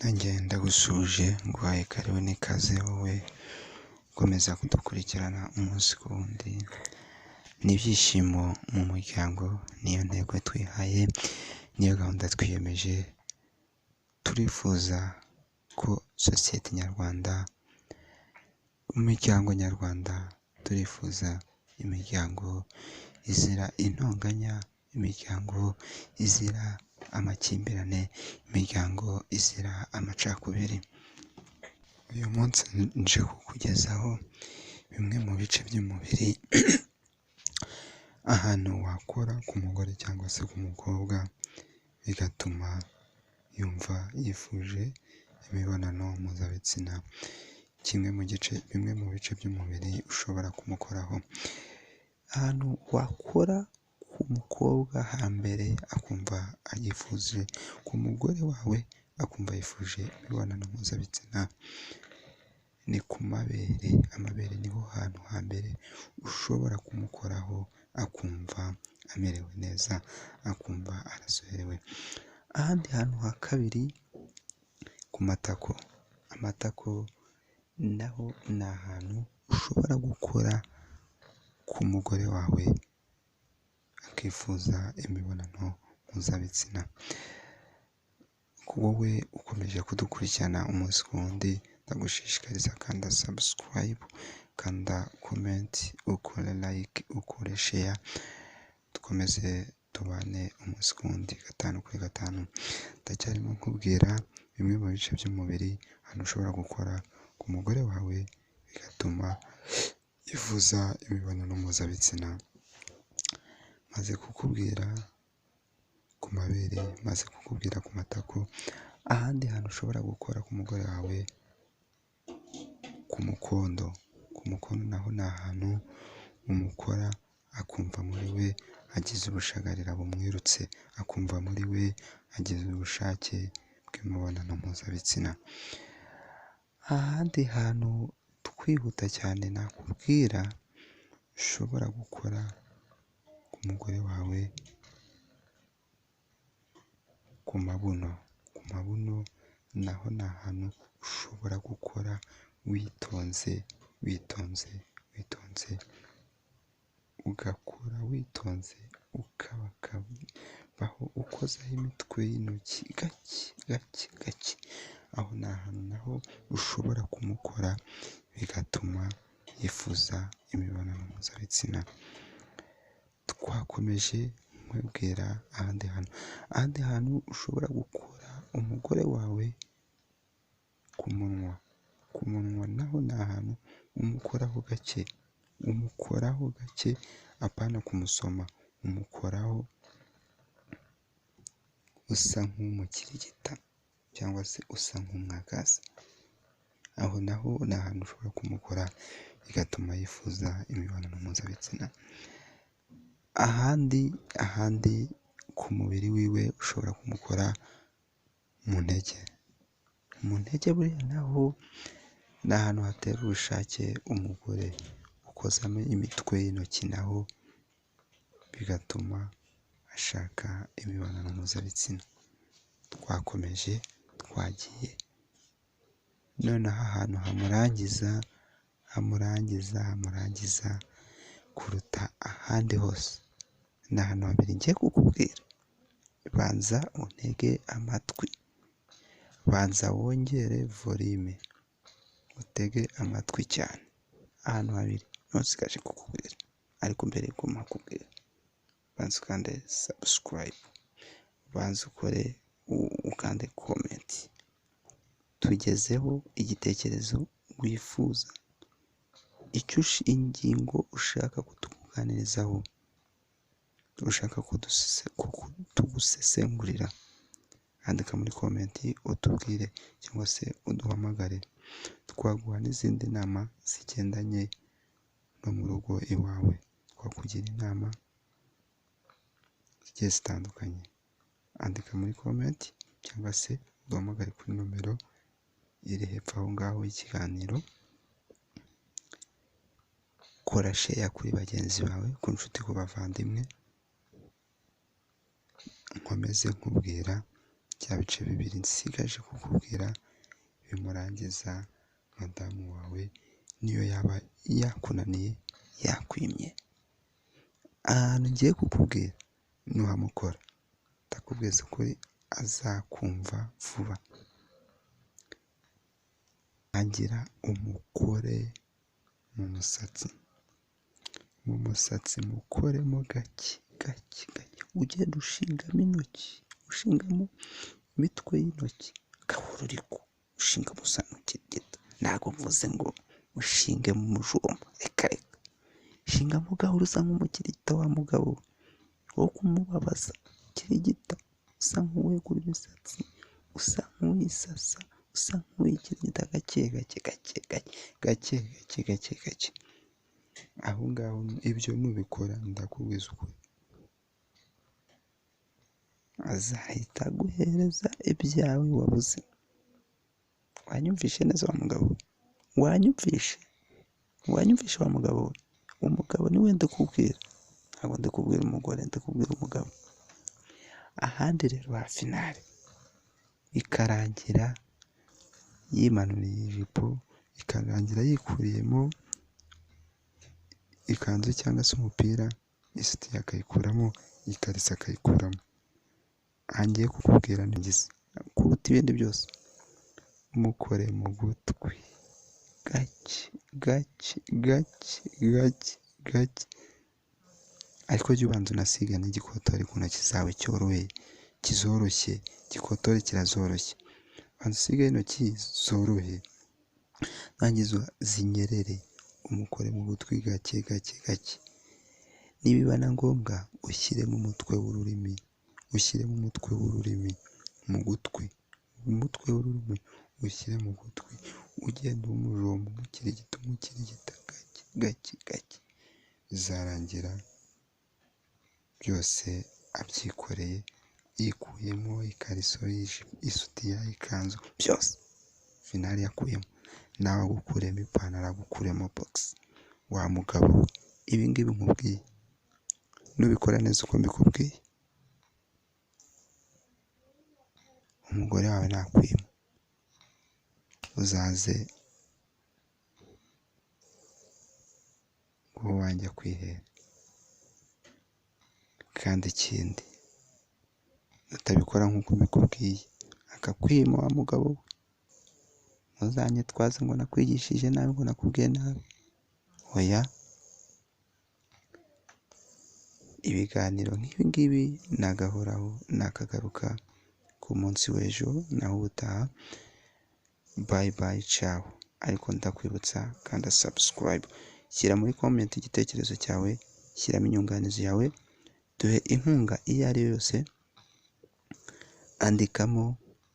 Nanjye ndagusuje nguhaye karibu n'ikaze wowe ukomeza kudukurikirana umunsi ku wundi, n'ibyishimo mu muryango niyo ntego twihaye, niyo gahunda twiyemeje. Turifuza ko sosiyete nyarwanda, umuryango nyarwanda, turifuza imiryango izira intonganya, imiryango izira amakimbirane, imiryango izira amacakubiri. Uyu munsi nje kukugezaho bimwe mu bice by'umubiri ahantu wakora ku mugore cyangwa se ku mukobwa bigatuma yumva yifuje imibonano mpuzabitsina. Bimwe mu bice by'umubiri ushobora kumukoraho, ahantu wakora ku mukobwa hambere akumva yifuje, ku mugore wawe akumva yifuje imibonano mpuzabitsina, ni ku mabere. Amabere niho hantu hambere ushobora kumukoraho akumva amerewe neza, akumva arasoherewe. Ahandi hantu ha kabiri, ku matako. Amatako naho ni ahantu ushobora gukora ku mugore wawe akifuza imibonano mpuzabitsina. Wowe ukomeje kudukurikirana umunsi ku wundi, ndagushishikariza kanda subscribe, kanda comment, ukore like, ukore share, dukomeze tubane umunsi ku wundi, 5 kuri 5. Ndacyarimo nkubwira bimwe mu bice by'umubiri ahantu ushobora gukora ku mugore wawe bigatuma yifuza imibonano mpuzabitsina. Maze kukubwira ku mabere, maze kukubwira ku matako. Ahandi hantu ushobora gukora ku mugore wawe, ku mukondo. Ku mukondo naho ni ahantu umukora akumva muri we agize ubushagarira bumwirutse, akumva muri we agize ubushake bw'imibonano mpuzabitsina. Ahandi hantu twihuta cyane nakubwira ushobora gukora ku mugore wawe, ku mabuno. Ku mabuno naho ni ahantu ushobora gukora witonze, ugakora witonze, ukabakabaho ukozaho imitwe y'intoki gake. Aho ni ahantu naho ushobora kumukora bigatuma yifuza imibonano mpuzabitsina. Twakomeje nkubwira ahandi hantu ushobora gukora umugore wawe, ku munwa. Ku munwa naho ni ahantu umukoraho gake, apana kumusoma, umukoraho usa nk'umukirigita cyangwa se usa nk'umwagaza. Aho naho ni ahantu ushobora kumukora bigatuma yifuza imibonano mpuzabitsina. Ahandi ku mubiri wiwe ushobora kumukora mu ntege. Mu ntege buriya naho ni ahantu hatera ubushake umugore, ukozamo imitwe y'intoki naho bigatuma ashaka imibonano mpuzabitsina. Twakomeje, twagiye. Noneho ahantu hamurangiza kuruta ahandi hose, ni ahantu habiri ngiye kukubwira. Banza untege amatwi, banza wongere volume, utege amatwi cyane. Ahantu habiri ntusigaje kukubwira, ariko mbere yuko mpakubwira, banza ukande subscribe, banza ukande comment. Tugezeho igitekerezo wifuza, ingingo ushaka kutuganirizaho, ushaka ko tugusesengurira, andika muri comment utubwire, cyangwa se uduhamagare twaguha n'izindi nama zigendanye no mu rugo iwawe. Twakugira inama zigiye zitandukanye. Andika muri comment cyangwa se uduhamagare kuri nomero iri hepfo aho ngaho y'ikiganiro. Kora share kuri bagenzi bawe, ku nshuti, ku bavandimwe. Nkomeze nkubwira bya bice bibiri nsigaje kukubwira bimurangiza madamu wawe niyo yaba yakunaniye yakwimye. Ahantu ngiye kukubwira nuhamukora ndakubwiza ukuri azakumva vuba. Angira umukore mu musatsi mukoremo gake gake gake, ugenda ushingamo intoki, ushingamo imitwe y'intoki gahoro, ariko ushingamo usa n'ukirigita. Ntabwo mvuze ngo ushinge mu mujomba, reka reka, shingamo gahoro usa nk'umukirigita. Wa mugabo wo kumubabaza, kirigita usa nk'uwegura imisatsi, usa nk'uyisasa, usa nk'uyikirigita gake gake gake gake gake gake gake gake. Aho ngaho ibyo nubikora ndakubwiza ukuri azahita aguhereza ibyawe wabuze. Wanyumvishe neza wa mugabo? Wanyumvishe wa mugabo? Umugabo niwe ndakubwira, ntabwo ndakubwira umugore, ndakubwira umugabo. Ahandi rero ha finale ikarangira yimanuriye ijipo, ikarangira yikuriyemo ikanzu cyangwa se umupira, isutiye akayikuramo, ikarisa akayikuramo. Ngiye kukubwira ntigize kuruta ibindi byose, mukore mu gutwi gake gake gake gake gake, ariko jya ubanza unasiga n'igikotori ku ntoki zawe kizoroshye. Igikotori kirazoroshye, banza usige intoki zorohe, nangiza zinyerere, umukore mu gutwi gake gake gake. Nibiba na ngombwa ushyiremo umutwe w'ururimi, mu gutwi, umutwe w'ururimi ushyire mu gutwi, ugenda umujomba umukirigita gake gake gake. Bizarangira byose abyikoreye, yikuyemo ikariso, isutiya, ikanzu, byose finali yakuyemo. Nawe agukuremo ipantaro, agukuremo boxi. Wa mugabo, ibi ngibi nkubwiye nubikora neza uko mbikubwiye, umugore wawe nakwima, uzaze ngo wanjye kwihera. Kandi ikindi utabikora nk'uko mbikubwiye akakwima, wa mugabo we, ntuzanyitwaze ngo nakwigishije nabi, ngo nakubwiye nabi. Oya, ibiganiro nk'ibi ngibi nagahoraho, nakagaruka ku munsi w'ejo naho ubutaha. Bye bye, ciao. Ariko ndakwibutsa kanda subscribe, shyira muri comment igitekerezo cyawe, shyiramo inyunganizi yawe, duhe inkunga iyo ari yo yose, andikamo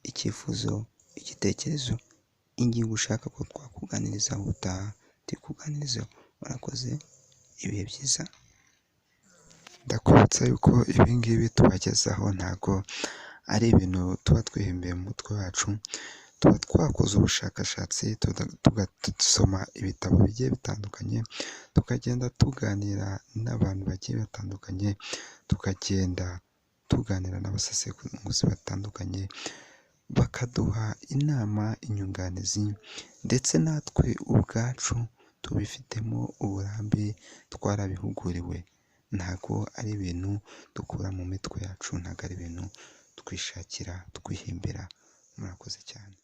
icyifuzo, igitekerezo, ingingo ushaka ko twakuganirizaho ubutaha tukuganirizeho. Warakoze, ibihe byiza. Ndakwibutsa yuko ibi ngibi tubagezaho ntago ari ibintu tuba twihimbiye mu mutwe wacu, tuba twakoze ubushakashatsi, tugasoma ibitabo bigiye bitandukanye, tukagenda tuganira n'abantu bagiye batandukanye, tukagenda tuganira n'abasesenguzi batandukanye, bakaduha inama, inyunganizi, ndetse natwe ubwacu tubifitemo uburambe, twarabihuguriwe. Ntago ari ibintu dukura mu mitwe yacu, ntago ari ibintu twishakira, twihimbira. Murakoze cyane.